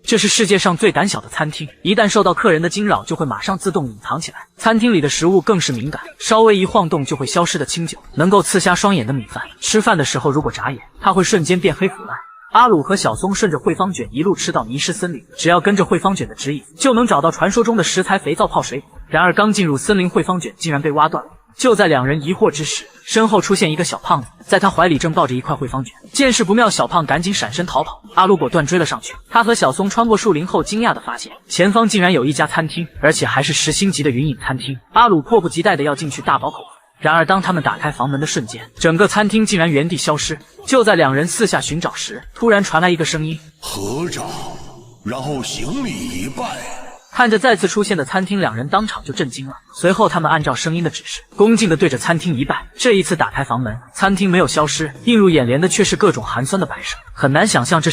这是世界上最胆小的餐厅，一旦受到客人的惊扰，就会马上自动隐藏起来。餐厅里的食物更是敏感，稍微一晃动就会消失的清酒，能够刺瞎双眼的米饭，吃饭的时候如果眨眼，它会瞬间变黑腐烂。阿鲁和小松顺着汇方卷一路吃到迷失森林，只要跟着汇方卷的指引，就能找到传说中的食材肥皂泡水。然而刚进入森林，汇方卷竟然被挖断了。就在两人疑惑之时，身后出现一个小胖子，在他怀里正抱着一块汇方卷。见势不妙，小胖赶紧闪身逃跑，阿鲁果断追了上去。他和小松穿过树林后，惊讶地发现前方竟然有一家餐厅，而且还是10星级的云隐餐厅。阿鲁迫不及待地要进去大饱口福。然而当他们打开房门的瞬间，整个餐厅竟然原地消失。就在两人四下寻找时，突然传来一个声音：合掌，然后行礼一拜。看着再次出现的餐厅，两人当场就震惊了。随后他们按照声音的指示，恭敬地对着餐厅一拜。这一次打开房门，餐厅没有消失，映入眼帘的却是各种寒酸的摆设。很难想象这